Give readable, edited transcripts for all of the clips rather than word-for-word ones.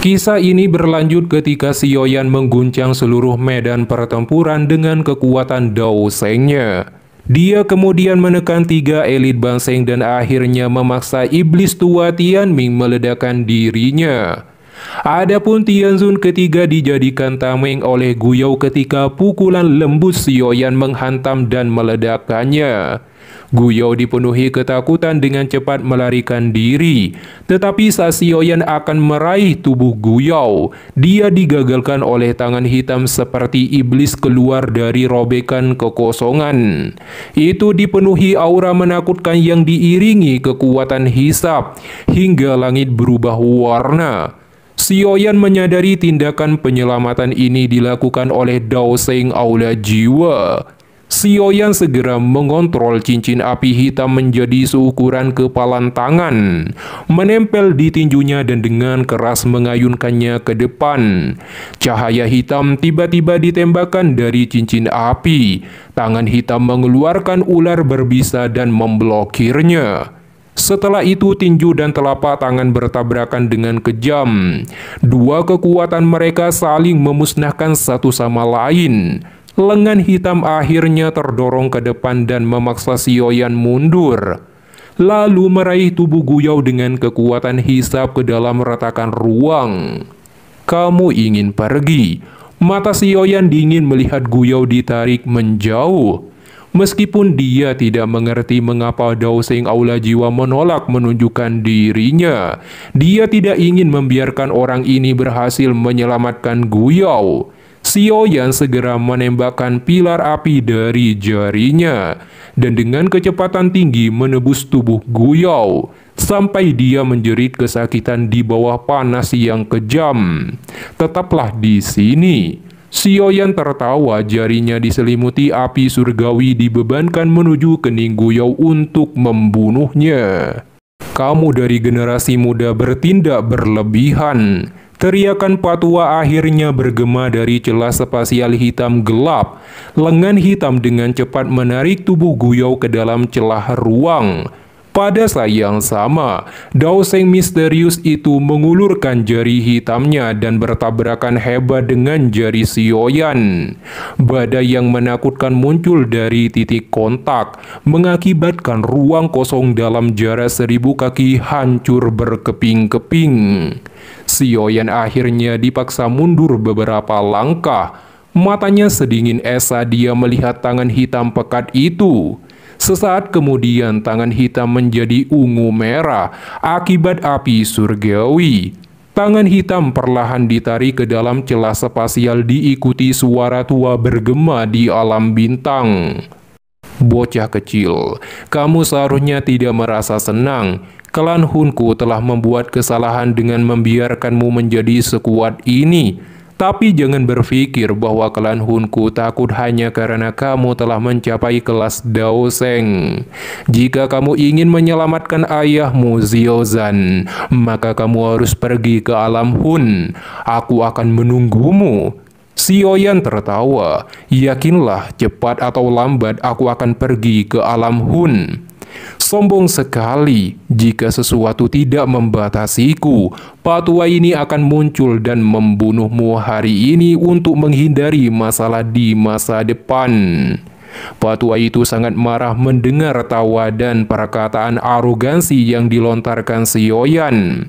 Kisah ini berlanjut ketika Xiaoyan mengguncang seluruh medan pertempuran dengan kekuatan Dao Sheng-nya. Dia kemudian menekan 3 elit Banseng dan akhirnya memaksa iblis tua Tianming meledakkan dirinya. Adapun Tianzun ketiga dijadikan tameng oleh Guyou ketika pukulan lembut Xiaoyan menghantam dan meledakkannya. Guyou dipenuhi ketakutan dengan cepat melarikan diri, tetapi saat Xiaoyan akan meraih tubuh Guyou, dia digagalkan oleh tangan hitam seperti iblis keluar dari robekan kekosongan. Itu dipenuhi aura menakutkan yang diiringi kekuatan hisab, hingga langit berubah warna. Xiaoyan menyadari tindakan penyelamatan ini dilakukan oleh Dao Sheng Aula Jiwa. Xiaoyan segera mengontrol cincin api hitam menjadi seukuran kepalan tangan, menempel di tinjunya dan dengan keras mengayunkannya ke depan. Cahaya hitam tiba-tiba ditembakkan dari cincin api. Tangan hitam mengeluarkan ular berbisa dan memblokirnya. Setelah itu tinju dan telapak tangan bertabrakan dengan kejam. Dua kekuatan mereka saling memusnahkan satu sama lain. Lengan hitam akhirnya terdorong ke depan dan memaksa Xiaoyan mundur, lalu meraih tubuh Guyou dengan kekuatan hisab ke dalam retakan ruang. Kamu ingin pergi? Mata Xiaoyan dingin melihat Guyou ditarik menjauh. Meskipun dia tidak mengerti mengapa Dao Sheng Aula Jiwa menolak menunjukkan dirinya, dia tidak ingin membiarkan orang ini berhasil menyelamatkan Guyou. Xiaoyan segera menembakkan pilar api dari jarinya dan dengan kecepatan tinggi menebus tubuh Guyou sampai dia menjerit kesakitan di bawah panas yang kejam. Tetaplah di sini. Xiaoyan tertawa, jarinya diselimuti api surgawi dibebankan menuju kening Guyou untuk membunuhnya. Kamu dari generasi muda bertindak berlebihan. Teriakan Patua akhirnya bergema dari celah spasial hitam gelap. Lengan hitam dengan cepat menarik tubuh Guyou ke dalam celah ruang. Pada saat yang sama, Dao Sheng misterius itu mengulurkan jari hitamnya dan bertabrakan hebat dengan jari Xiaoyan. Badai yang menakutkan muncul dari titik kontak, mengakibatkan ruang kosong dalam jarak 1000 kaki hancur berkeping-keping. Xiaoyan akhirnya dipaksa mundur beberapa langkah. Matanya sedingin es saat dia melihat tangan hitam pekat itu. Sesaat kemudian tangan hitam menjadi ungu merah akibat api surgawi. Tangan hitam perlahan ditarik ke dalam celah spasial diikuti suara tua bergema di alam bintang. Bocah kecil, kamu seharusnya tidak merasa senang. Klan Hunku telah membuat kesalahan dengan membiarkanmu menjadi sekuat ini. Tapi jangan berpikir bahwa klan Hunku takut hanya karena kamu telah mencapai kelas Dao Sheng. Jika kamu ingin menyelamatkan ayahmu Xiaozan, maka kamu harus pergi ke alam Hun. Aku akan menunggumu. Xiaoyan tertawa. Yakinlah, cepat atau lambat aku akan pergi ke alam Hun. Sombong sekali, jika sesuatu tidak membatasiku, Patua ini akan muncul dan membunuhmu hari ini untuk menghindari masalah di masa depan. Patua itu sangat marah mendengar tawa dan perkataan arogansi yang dilontarkan Xiaoyan.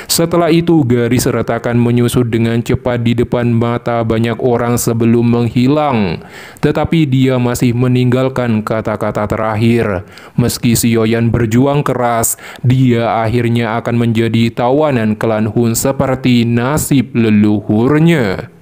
Setelah itu garis retakan menyusut dengan cepat di depan mata banyak orang sebelum menghilang. Tetapi dia masih meninggalkan kata-kata terakhir. Meski Xiaoyan berjuang keras, dia akhirnya akan menjadi tawanan klan Hun seperti nasib leluhurnya.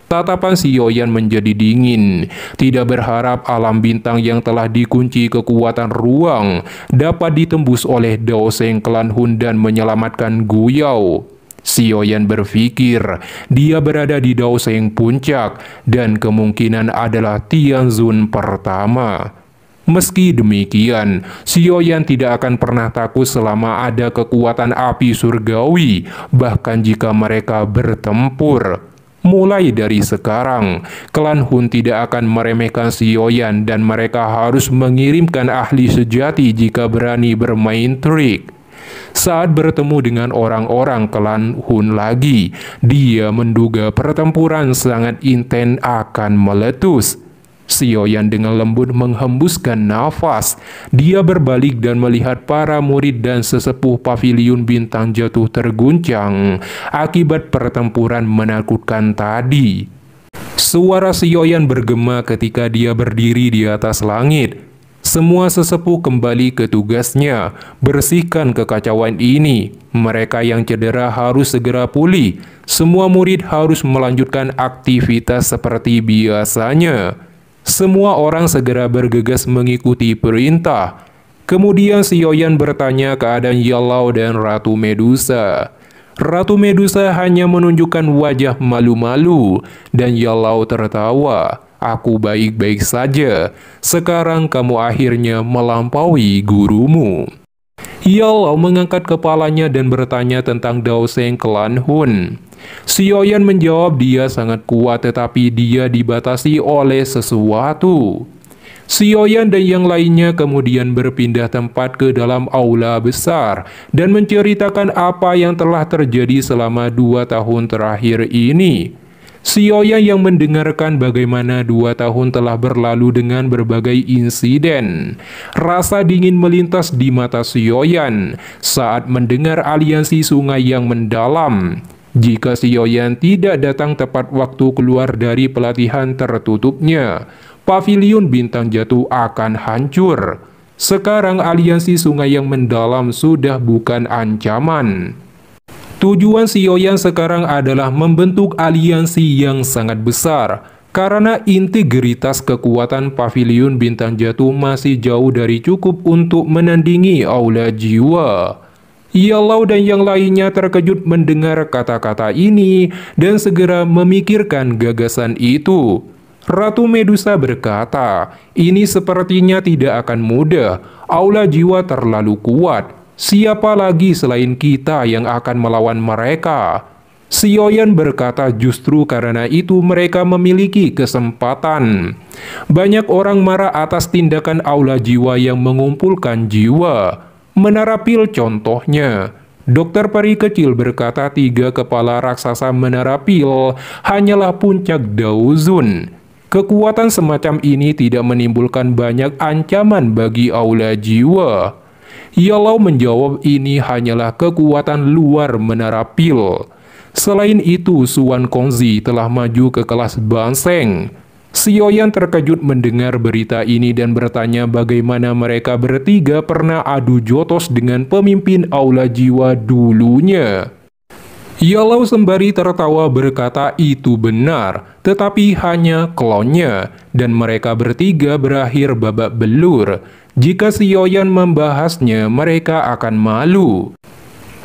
Tatapan Xiaoyan menjadi dingin, tidak berharap alam bintang yang telah dikunci kekuatan ruang dapat ditembus oleh Dao Sheng klan Hun dan menyelamatkan Guyou. Xiaoyan berpikir dia berada di Dao Sheng puncak dan kemungkinan adalah Tianzun pertama. Meski demikian, Xiaoyan tidak akan pernah takut selama ada kekuatan api surgawi, bahkan jika mereka bertempur. Mulai dari sekarang, klan Hun tidak akan meremehkan Xiaoyan dan mereka harus mengirimkan ahli sejati jika berani bermain trik. Saat bertemu dengan orang-orang klan Hun lagi, dia menduga pertempuran sangat intens akan meletus. Sioyan dengan lembut menghembuskan nafas. Dia berbalik dan melihat para murid dan sesepuh paviliun bintang jatuh terguncang akibat pertempuran menakutkan tadi. Suara Sioyan bergema ketika dia berdiri di atas langit. Semua sesepuh kembali ke tugasnya, bersihkan kekacauan ini. Mereka yang cedera harus segera pulih. Semua murid harus melanjutkan aktivitas seperti biasanya. Semua orang segera bergegas mengikuti perintah. Kemudian Sioyan bertanya keadaan Yellow dan Ratu Medusa. Ratu Medusa hanya menunjukkan wajah malu-malu, dan Yellow tertawa. Aku baik-baik saja. Sekarang kamu akhirnya melampaui gurumu. Yellow mengangkat kepalanya dan bertanya tentang Daoseng klan Hun. Sioyan menjawab dia sangat kuat tetapi dia dibatasi oleh sesuatu. Sioyan dan yang lainnya kemudian berpindah tempat ke dalam aula besar dan menceritakan apa yang telah terjadi selama 2 tahun terakhir ini. Sioyan yang mendengarkan bagaimana 2 tahun telah berlalu dengan berbagai insiden. Rasa dingin melintas di mata Sioyan saat mendengar aliansi sungai yang mendalam. Jika Sioyan tidak datang tepat waktu keluar dari pelatihan tertutupnya, paviliun bintang jatuh akan hancur. Sekarang aliansi sungai yang mendalam sudah bukan ancaman. Tujuan Sioyan sekarang adalah membentuk aliansi yang sangat besar, karena integritas kekuatan paviliun bintang jatuh masih jauh dari cukup untuk menandingi aula jiwa. Yellow dan yang lainnya terkejut mendengar kata-kata ini dan segera memikirkan gagasan itu. Ratu Medusa berkata, ini sepertinya tidak akan mudah, aula jiwa terlalu kuat. Siapa lagi selain kita yang akan melawan mereka? Sioyan berkata justru karena itu mereka memiliki kesempatan. Banyak orang marah atas tindakan aula jiwa yang mengumpulkan jiwa. Menara pil contohnya. Dokter peri kecil berkata 3 kepala raksasa menara pil hanyalah puncak Daozun. Kekuatan semacam ini tidak menimbulkan banyak ancaman bagi aula jiwa. Yellow menjawab ini hanyalah kekuatan luar menara pil. Selain itu, Suan Kongzi telah maju ke kelas Banseng. Sioyan terkejut mendengar berita ini dan bertanya bagaimana mereka bertiga pernah adu jotos dengan pemimpin aula jiwa dulunya. Yellow sembari tertawa berkata itu benar, tetapi hanya klonnya, dan mereka bertiga berakhir babak belur. Jika Sioyan membahasnya, mereka akan malu.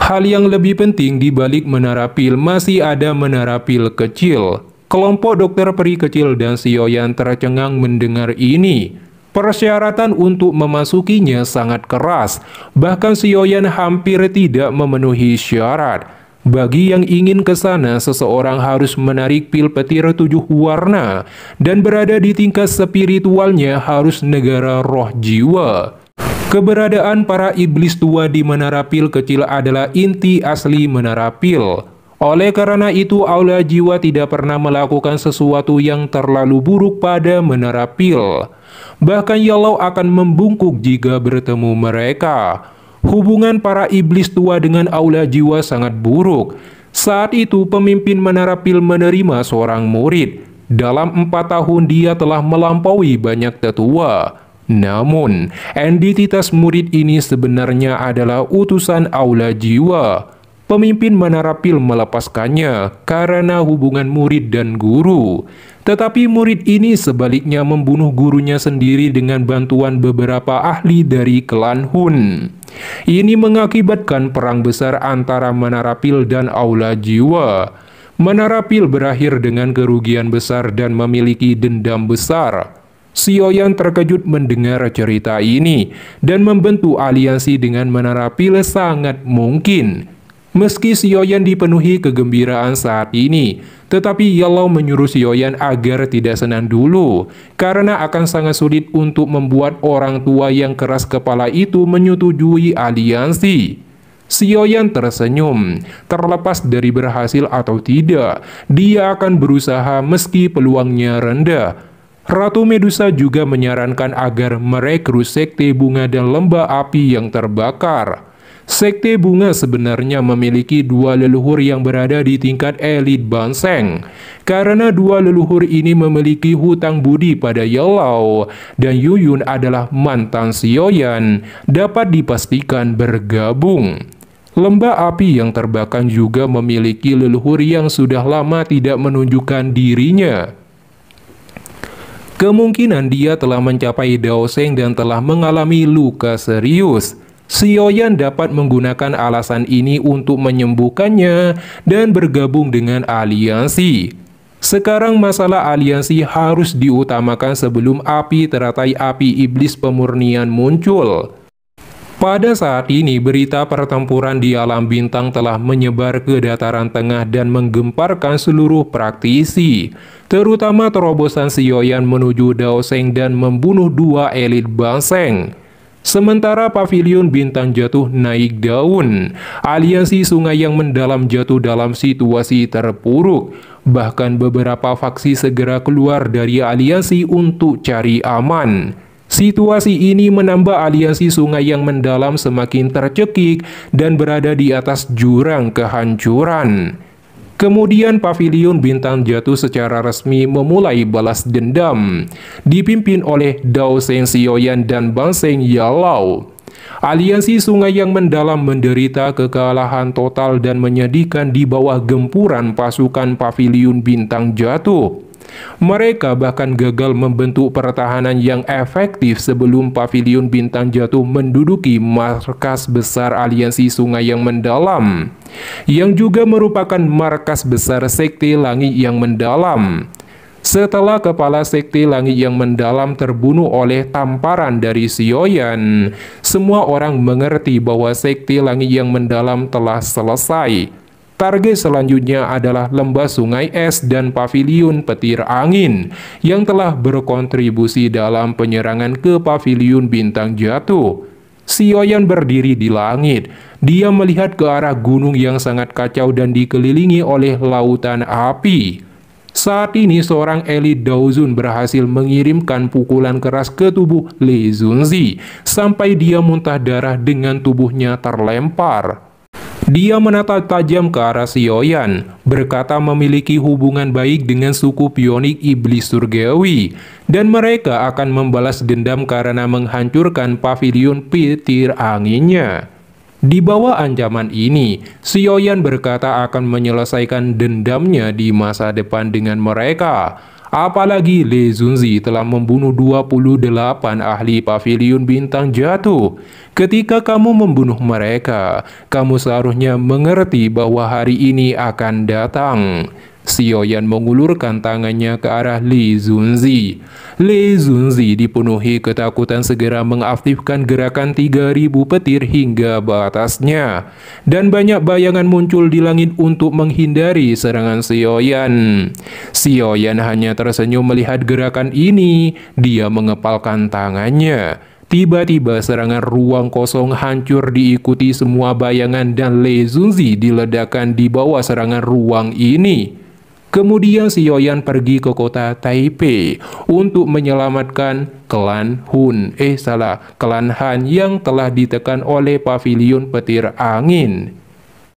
Hal yang lebih penting di balik menara pil masih ada menara pil kecil. Kelompok dokter peri kecil dan Sioyan tercengang mendengar ini. Persyaratan untuk memasukinya sangat keras, bahkan Sioyan hampir tidak memenuhi syarat. Bagi yang ingin ke sana, seseorang harus menarik pil petir 7 warna dan berada di tingkat spiritualnya harus negara roh jiwa. Keberadaan para iblis tua di menara pil kecil adalah inti asli menara pil. Oleh karena itu, aula jiwa tidak pernah melakukan sesuatu yang terlalu buruk pada menara pil. Bahkan Yellow akan membungkuk jika bertemu mereka. Hubungan para iblis tua dengan aula jiwa sangat buruk. Saat itu pemimpin menara pil menerima seorang murid. Dalam 4 tahun dia telah melampaui banyak tetua. Namun, entitas murid ini sebenarnya adalah utusan aula jiwa. Pemimpin menara pil melepaskannya karena hubungan murid dan guru. Tetapi murid ini sebaliknya membunuh gurunya sendiri dengan bantuan beberapa ahli dari klan Hun. Ini mengakibatkan perang besar antara menara pil dan aula jiwa. Menara pil berakhir dengan kerugian besar dan memiliki dendam besar. Sioyan terkejut mendengar cerita ini dan membentuk aliansi dengan menara pil sangat mungkin. Meski Sioyan dipenuhi kegembiraan saat ini, tetapi Yellow menyuruh Sioyan agar tidak senang dulu, karena akan sangat sulit untuk membuat orang tua yang keras kepala itu menyetujui aliansi. Xiaoyan tersenyum. Terlepas dari berhasil atau tidak, dia akan berusaha meski peluangnya rendah. Ratu Medusa juga menyarankan agar merekrut Sekte Bunga dan Lembah Api yang terbakar. Sekte Bunga sebenarnya memiliki dua leluhur yang berada di tingkat elit Banseng. Karena dua leluhur ini memiliki hutang budi pada Yelau dan Yuyun adalah mantan Xiaoyan, dapat dipastikan bergabung. Lembah Api yang terbakar juga memiliki leluhur yang sudah lama tidak menunjukkan dirinya. Kemungkinan dia telah mencapai Daoseng dan telah mengalami luka serius. Xiaoyan dapat menggunakan alasan ini untuk menyembuhkannya dan bergabung dengan aliansi. Sekarang masalah aliansi harus diutamakan sebelum api teratai api iblis pemurnian muncul. Pada saat ini, berita pertempuran di alam bintang telah menyebar ke dataran tengah dan menggemparkan seluruh praktisi, terutama terobosan Xiaoyan menuju Daoseng dan membunuh dua elit Banseng. Sementara pavilion bintang jatuh naik daun, aliansi sungai yang mendalam jatuh dalam situasi terpuruk. Bahkan beberapa faksi segera keluar dari aliansi untuk cari aman. Situasi ini menambah aliansi sungai yang mendalam semakin tercekik dan berada di atas jurang kehancuran. Kemudian pavilion bintang jatuh secara resmi memulai balas dendam, dipimpin oleh Daoseng Xiaoyan dan Banseng Yelau. Aliansi sungai yang mendalam menderita kekalahan total dan menyedihkan di bawah gempuran pasukan pavilion bintang jatuh. Mereka bahkan gagal membentuk pertahanan yang efektif sebelum pavilion bintang jatuh menduduki markas besar aliansi sungai yang mendalam, yang juga merupakan markas besar Sekte Langit yang mendalam. Setelah kepala Sekte Langit yang mendalam terbunuh oleh tamparan dari Xiaoyan, semua orang mengerti bahwa Sekte Langit yang mendalam telah selesai. Target selanjutnya adalah lembah sungai es dan pavilion petir angin yang telah berkontribusi dalam penyerangan ke pavilion bintang jatuh. Xiaoyan berdiri di langit. Dia melihat ke arah gunung yang sangat kacau dan dikelilingi oleh lautan api. Saat ini seorang elit Daozun berhasil mengirimkan pukulan keras ke tubuh Li Zunzi sampai dia muntah darah dengan tubuhnya terlempar. Dia menatap tajam ke arah Xiaoyan, berkata memiliki hubungan baik dengan suku pionik iblis surgawi, dan mereka akan membalas dendam karena menghancurkan pavilion petir anginnya. Di bawah ancaman ini, Xiaoyan berkata akan menyelesaikan dendamnya di masa depan dengan mereka. Apalagi Li Zunzi telah membunuh 28 ahli pavilion bintang jatuh. Ketika kamu membunuh mereka, kamu seharusnya mengerti bahwa hari ini akan datang. Xiaoyan mengulurkan tangannya ke arah Li Zunzi. Li Zunzi dipenuhi ketakutan segera mengaktifkan gerakan 3000 petir hingga batasnya. Dan banyak bayangan muncul di langit untuk menghindari serangan Xiaoyan. Xiaoyan hanya tersenyum melihat gerakan ini. Dia mengepalkan tangannya. Tiba-tiba serangan ruang kosong hancur diikuti semua bayangan dan Li Zunzi diledakkan di bawah serangan ruang ini. Kemudian Xiaoyan pergi ke kota Taipei untuk menyelamatkan klan klan Han yang telah ditekan oleh pavilion petir angin.